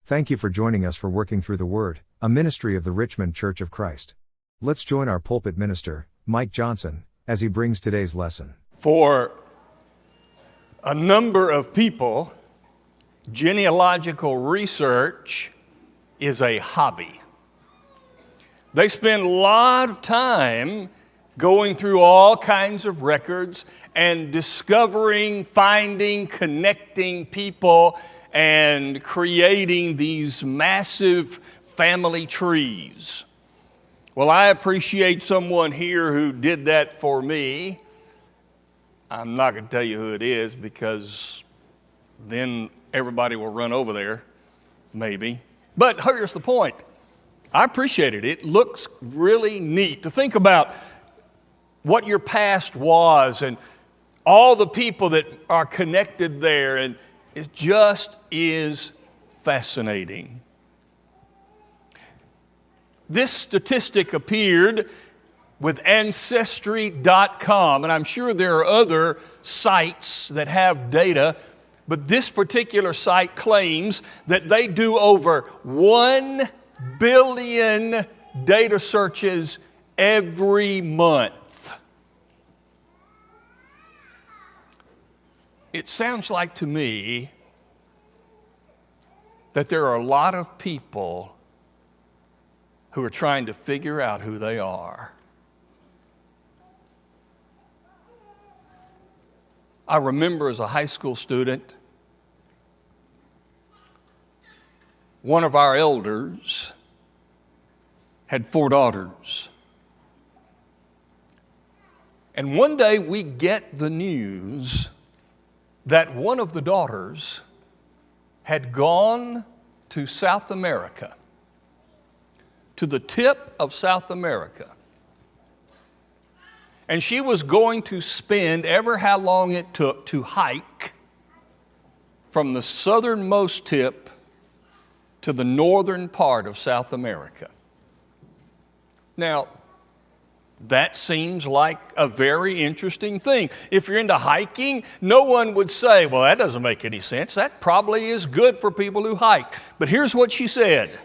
Thank you for joining us for Working Through the Word, a ministry of the Richmond Church of Christ. Let's join our pulpit minister, Mike Johnson, as he brings today's lesson. For a number of people, genealogical research is a hobby. They spend a lot of time going through all kinds of records and discovering, finding, connecting people and creating these massive family trees. Well, I appreciate someone here who did that for me. I'm not going to tell you who it is because then everybody will run over there, maybe. But here's the point. I appreciate it. It looks really neat to think about what your past was and all the people that are connected there, and it just is fascinating. This statistic appeared with Ancestry.com, and I'm sure there are other sites that have data, but this particular site claims that they do over 1 billion data searches every month. It sounds like to me that there are a lot of people who are trying to figure out who they are. I remember as a high school student, one of our elders had 4 daughters. And one day we get the news that one of the daughters had gone to South America, to the tip of South America. And she was going to spend ever how long it took to hike from the southernmost tip to the northern part of South America. Now, that seems like a very interesting thing. If you're into hiking, no one would say, well, that doesn't make any sense. That probably is good for people who hike. But here's what she said.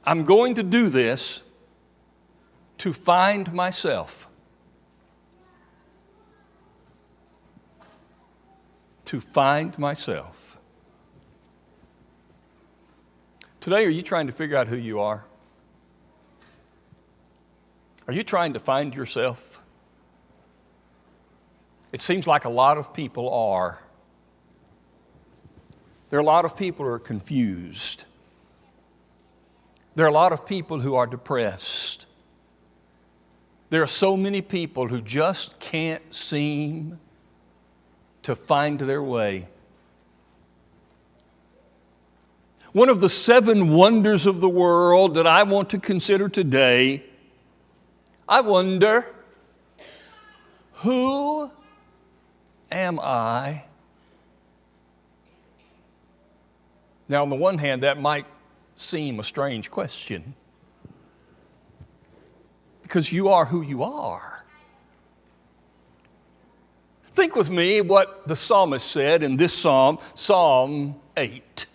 I'm going to do this to find myself. To find myself. Today, are you trying to figure out who you are? Are you trying to find yourself? It seems like a lot of people are. There are a lot of people who are confused. There are a lot of people who are depressed. There are so many people who just can't seem to find their way. One of the 7 wonders of the world that I want to consider today, I wonder, who am I? Now, on the one hand, that might seem a strange question because you are who you are. Think with me what the psalmist said in this psalm, Psalm 8.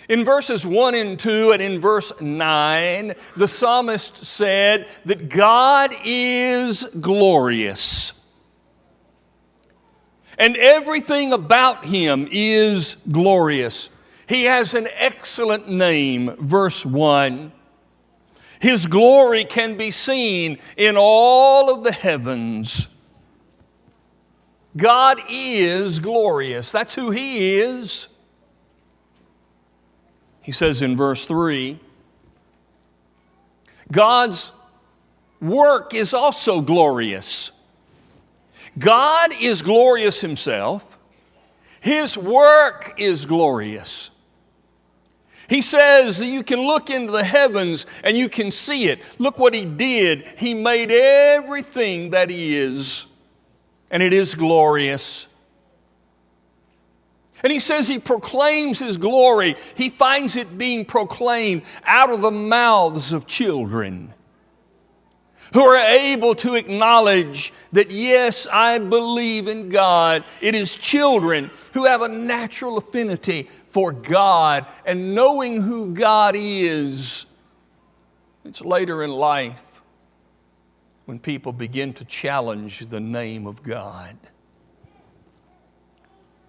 In verses 1 and 2 and in verse 9, the psalmist said that God is glorious. And everything about Him is glorious. He has an excellent name, verse 1. His glory can be seen in all of the heavens. God is glorious. That's who He is. He says in verse 3, God's work is also glorious. God is glorious Himself. His work is glorious. He says that you can look into the heavens and you can see it. Look what He did. He made everything that He is, and it is glorious. And He says He proclaims His glory. He finds it being proclaimed out of the mouths of children. who are able to acknowledge that, yes, I believe in God. It is children who have a natural affinity for God and knowing who God is. It's later in life when people begin to challenge the name of God.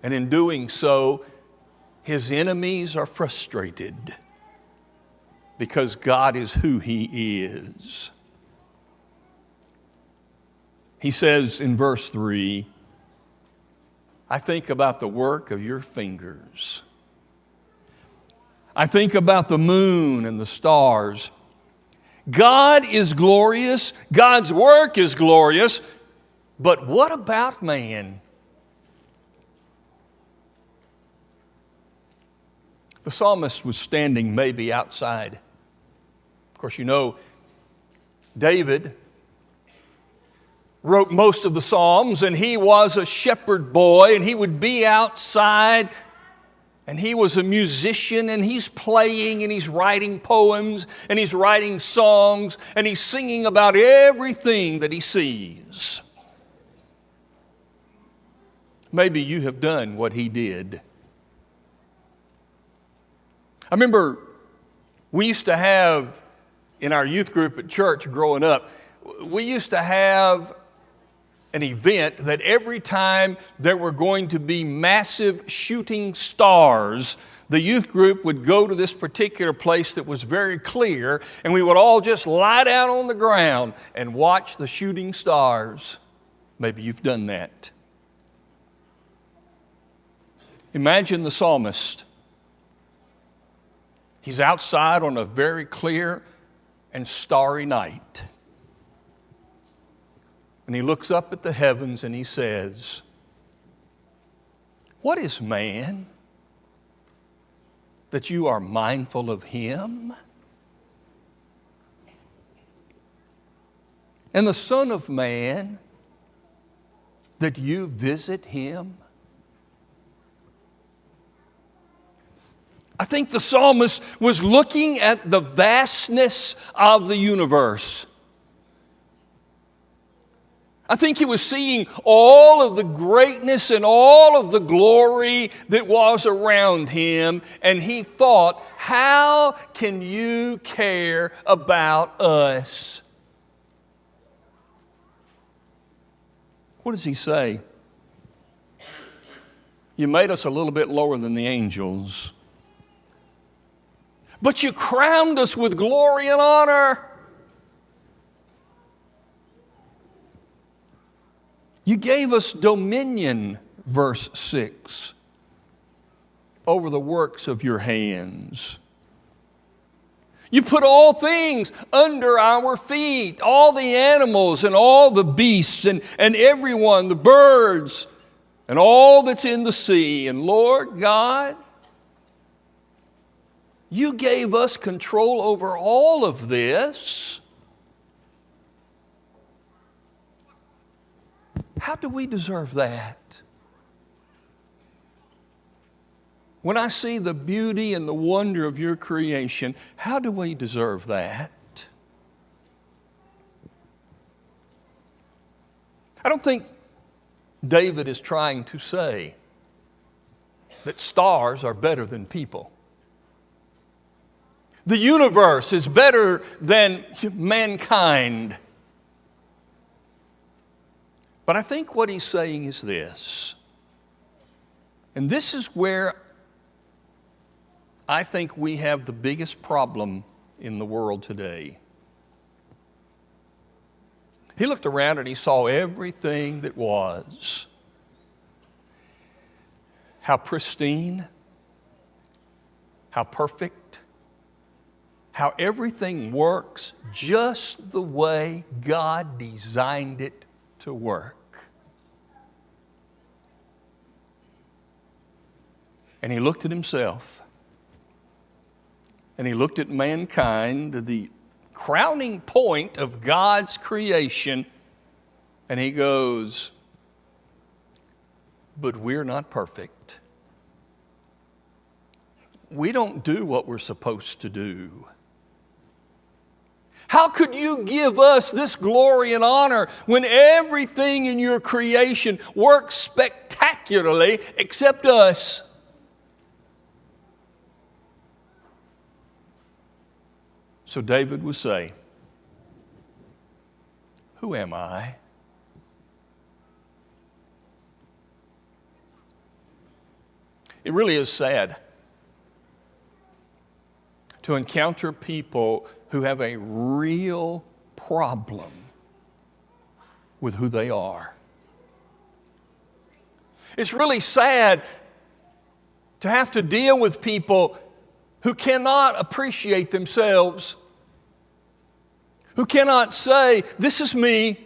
And in doing so, his enemies are frustrated because God is who he is. He says in verse 3, I think about the work of your fingers. I think about the moon and the stars. God is glorious. God's work is glorious. But what about man? The psalmist was standing maybe outside. Of course, you know, David wrote most of the Psalms, and he was a shepherd boy, and he would be outside, and he was a musician, and he's playing, and he's writing poems, and he's writing songs, and he's singing about everything that he sees. Maybe you have done what he did. I remember we used to have, in our youth group at church growing up, we used to have an event that every time there were going to be massive shooting stars, the youth group would go to this particular place that was very clear, and we would all just lie down on the ground and watch the shooting stars. Maybe you've done that. Imagine the psalmist. He's outside on a very clear and starry night. And he looks up at the heavens and he says, what is man that you are mindful of him? And the Son of Man that you visit him? I think the psalmist was looking at the vastness of the universe. I think he was seeing all of the greatness and all of the glory that was around him, and he thought, how can you care about us? What does he say? You made us a little bit lower than the angels, but you crowned us with glory and honor. You gave us dominion, verse 6, over the works of your hands. You put all things under our feet, all the animals and all the beasts and everyone, the birds and all that's in the sea. And Lord God, you gave us control over all of this. How do we deserve that? When I see the beauty and the wonder of your creation, how do we deserve that? I don't think David is trying to say that stars are better than people. The universe is better than mankind. But I think what he's saying is this, and this is where I think we have the biggest problem in the world today. He looked around and he saw everything that was. How pristine, how perfect, how everything works just the way God designed it to work. And he looked at himself, and he looked at mankind, the crowning point of God's creation, and he goes, but we're not perfect. We don't do what we're supposed to do. How could you give us this glory and honor when everything in your creation works spectacularly except us? So David would say, who am I? It really is sad to encounter people who have a real problem with who they are. It's really sad to have to deal with people who cannot appreciate themselves, who cannot say, this is me.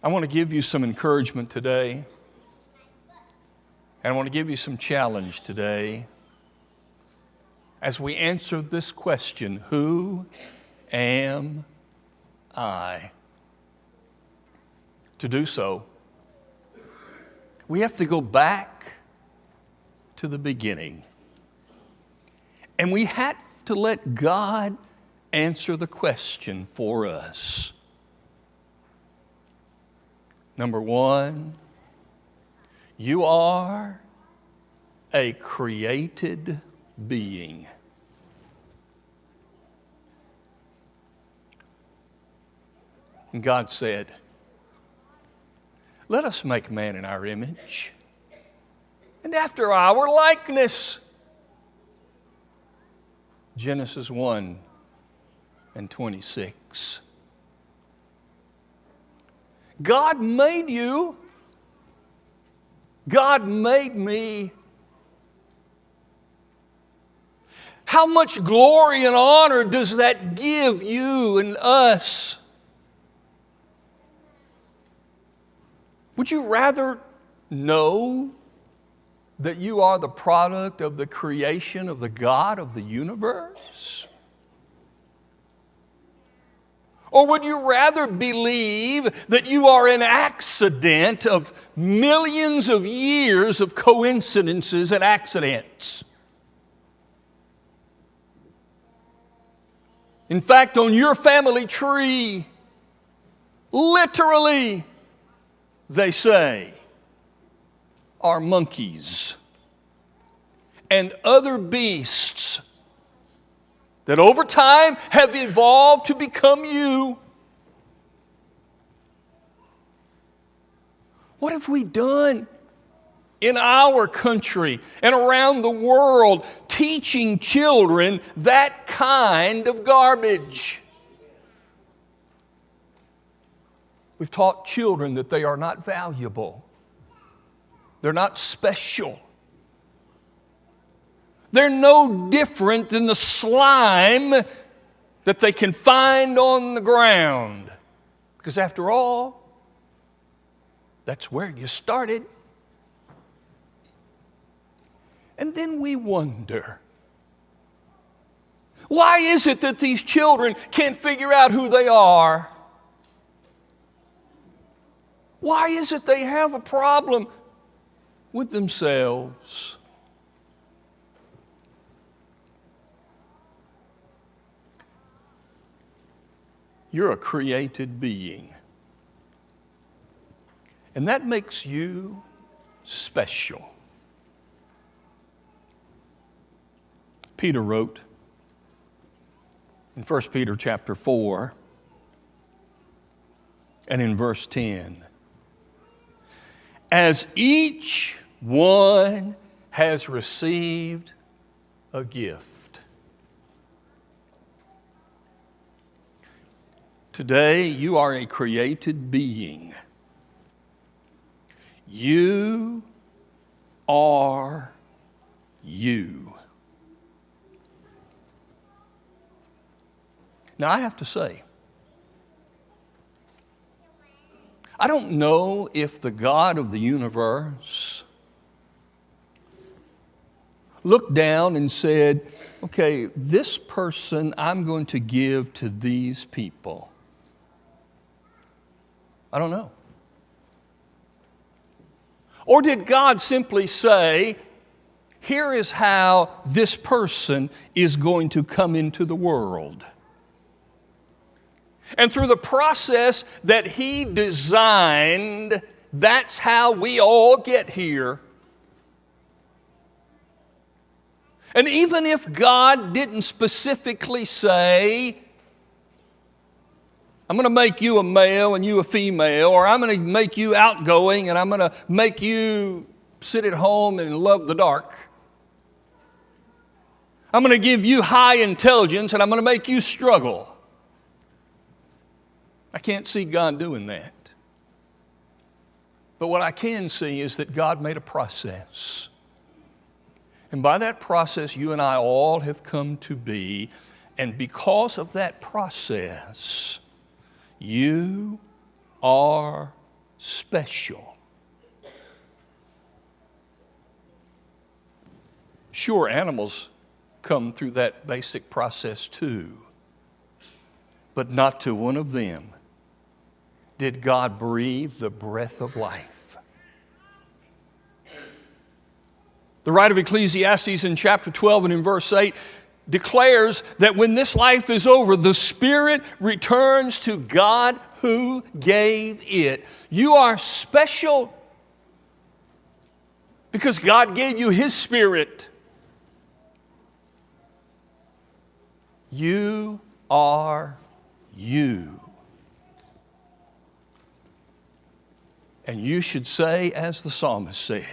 I want to give you some encouragement today, and I want to give you some challenge today as we answer this question, who am I? To do so, we have to go back to the beginning. And we have to let God answer the question for us. Number one, you are a created being. And God said, let us make man in our image and after our likeness. Genesis 1:26. God made you. God made me. How much glory and honor does that give you and us? Would you rather know that you are the product of the creation of the God of the universe? Or would you rather believe that you are an accident of millions of years of coincidences and accidents? In fact, on your family tree, literally, they say, are monkeys and other beasts that over time have evolved to become you. What have we done in our country and around the world teaching children that kind of garbage? We've taught children that they are not valuable. They're not special. They're no different than the slime that they can find on the ground. Because after all, that's where you started. And then we wonder, why is it that these children can't figure out who they are? Why is it they have a problem with themselves? You're a created being. And that makes you special. Peter wrote in 1 Peter chapter 4 and in verse 10, as each one has received a gift. Today, you are a created being. You are you. Now, I have to say, I don't know if the God of the universe looked down and said, okay, this person I'm going to give to these people. I don't know. Or did God simply say, here is how this person is going to come into the world. And through the process that He designed, that's how we all get here. And even if God didn't specifically say, I'm going to make you a male and you a female, or I'm going to make you outgoing and I'm going to make you sit at home and love the dark. I'm going to give you high intelligence and I'm going to make you struggle. I can't see God doing that. But what I can see is that God made a process. And by that process, you and I all have come to be. And because of that process, you are special. Sure, animals come through that basic process too, but not to one of them did God breathe the breath of life. The writer of Ecclesiastes in chapter 12 and in verse 8 declares that when this life is over, the spirit returns to God who gave it. You are special because God gave you His Spirit. You are you. And you should say, as the psalmist said,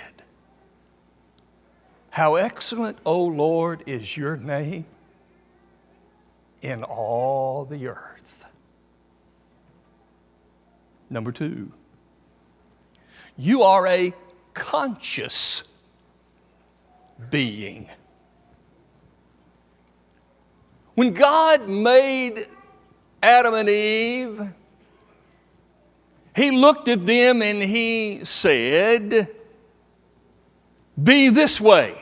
how excellent, O Lord, is your name in all the earth. Number two, you are a conscious being. When God made Adam and Eve, He looked at them and He said, be this way.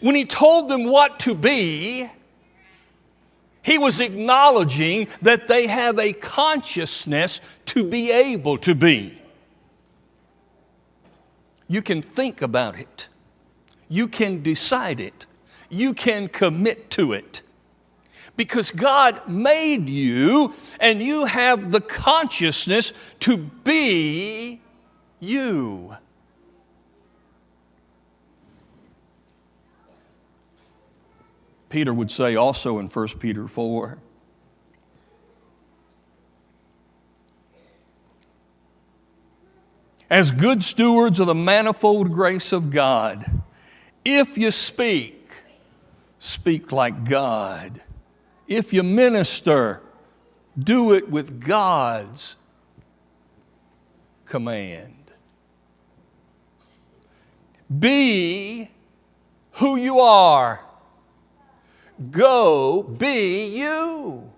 When He told them what to be, He was acknowledging that they have a consciousness to be able to be. You can think about it. You can decide it. You can commit to it. Because God made you and you have the consciousness to be you. Peter would say also in 1 Peter 4, as good stewards of the manifold grace of God, if you speak, speak like God. If you minister, do it with God's command. Be who you are. Go be you.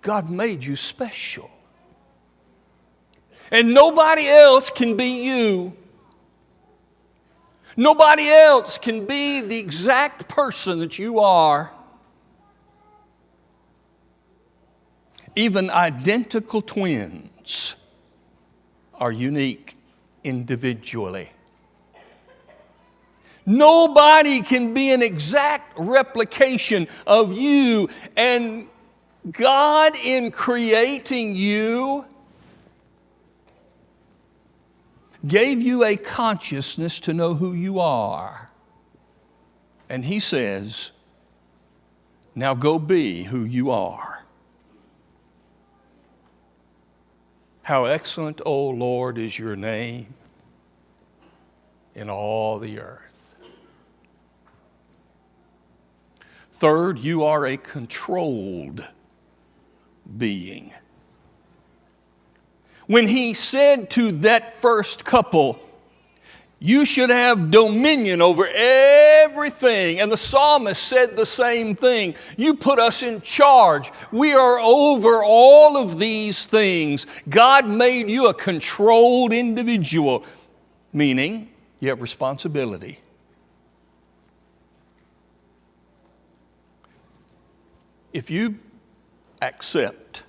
God made you special. And nobody else can be you. Nobody else can be the exact person that you are. Even identical twins are unique individually. Nobody can be an exact replication of you. And God, in creating you, gave you a consciousness to know who you are. And He says, now go be who you are. How excellent, O Lord, is your name in all the earth. Third, you are a controlled being. When He said to that first couple, you should have dominion over everything. And the psalmist said the same thing. You put us in charge. We are over all of these things. God made you a controlled individual, meaning you have responsibility. If you accept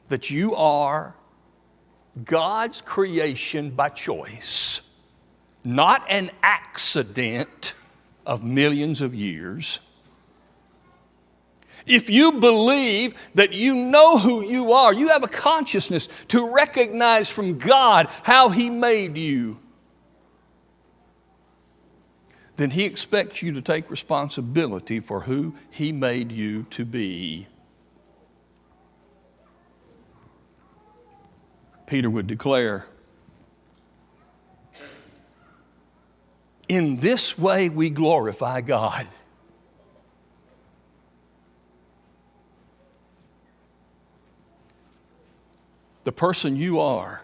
that you are God's creation by choice, not an accident of millions of years, if you believe that you know who you are, you have a consciousness to recognize from God how He made you, then He expects you to take responsibility for who He made you to be. Peter would declare, in this way we glorify God. The person you are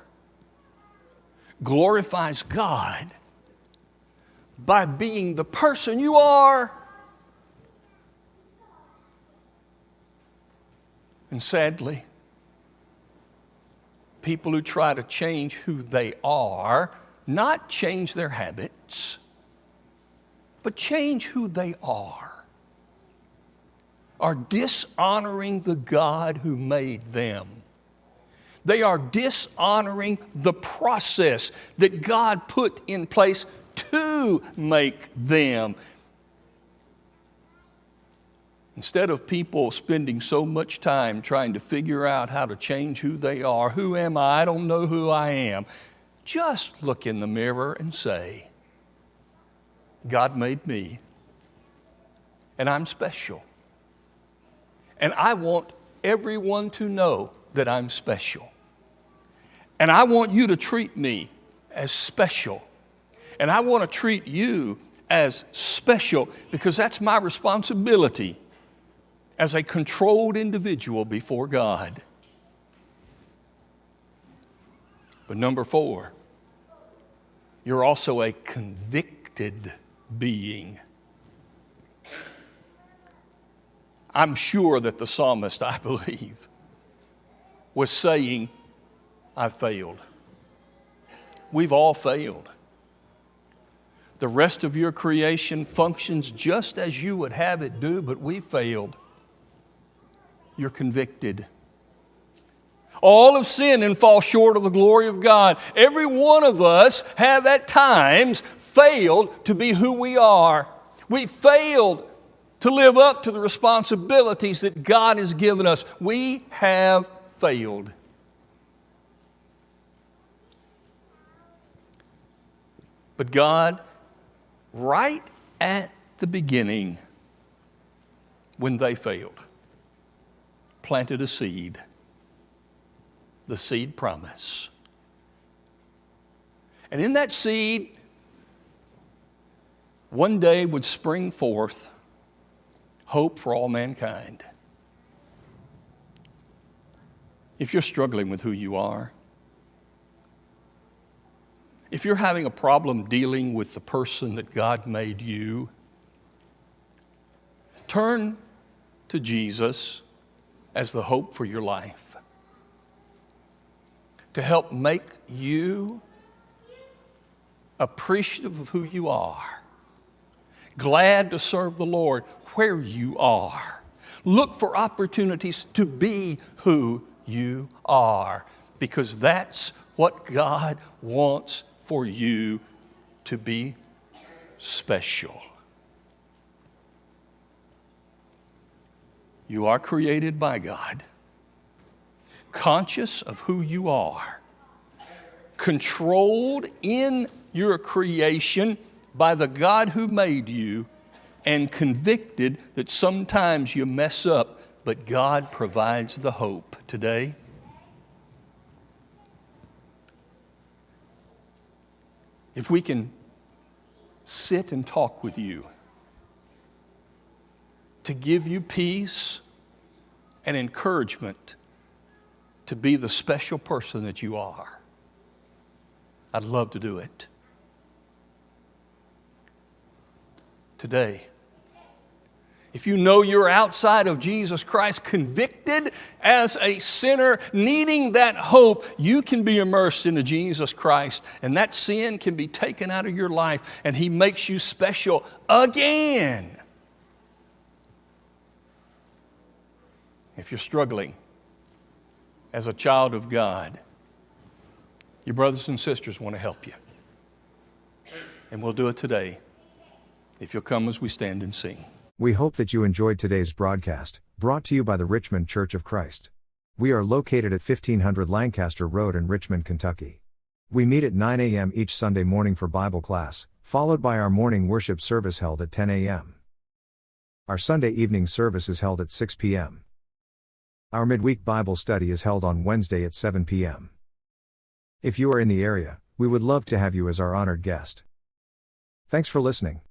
glorifies God by being the person you are. And sadly, people who try to change who they are, not change their habits, but change who they are dishonoring the God who made them. They are dishonoring the process that God put in place to make them. Instead of people spending so much time trying to figure out how to change who they are, who am I don't know who I am, just look in the mirror and say, God made me, and I'm special. And I want everyone to know that I'm special. And I want you to treat me as special. And I want to treat you as special because that's my responsibility as a controlled individual before God. But number 4, you're also a convicted being. I'm sure that the psalmist, I believe, was saying, I failed. We've all failed. The rest of your creation functions just as you would have it do, but we failed. You're convicted. All have sinned and fall short of the glory of God. Every one of us have at times failed to be who we are. We failed to live up to the responsibilities that God has given us. We have failed. But God, right at the beginning, when they failed, planted a seed, the seed promise. And in that seed, one day would spring forth hope for all mankind. If you're struggling with who you are, if you're having a problem dealing with the person that God made you, turn to Jesus as the hope for your life, to help make you appreciative of who you are, glad to serve the Lord where you are. Look for opportunities to be who you are, because that's what God wants for you to be special. You are created by God, conscious of who you are, controlled in your creation by the God who made you, and convicted that sometimes you mess up, but God provides the hope today. If we can sit and talk with you to give you peace and encouragement to be the special person that you are, I'd love to do it. Today, if you know you're outside of Jesus Christ, convicted as a sinner, needing that hope, you can be immersed into Jesus Christ, and that sin can be taken out of your life, and He makes you special again. If you're struggling as a child of God, your brothers and sisters want to help you. And we'll do it today if you'll come as we stand and sing. We hope that you enjoyed today's broadcast, brought to you by the Richmond Church of Christ. We are located at 1500 Lancaster Road in Richmond, Kentucky. We meet at 9 a.m. each Sunday morning for Bible class, followed by our morning worship service held at 10 a.m. Our Sunday evening service is held at 6 p.m. Our midweek Bible study is held on Wednesday at 7 p.m. If you are in the area, we would love to have you as our honored guest. Thanks for listening.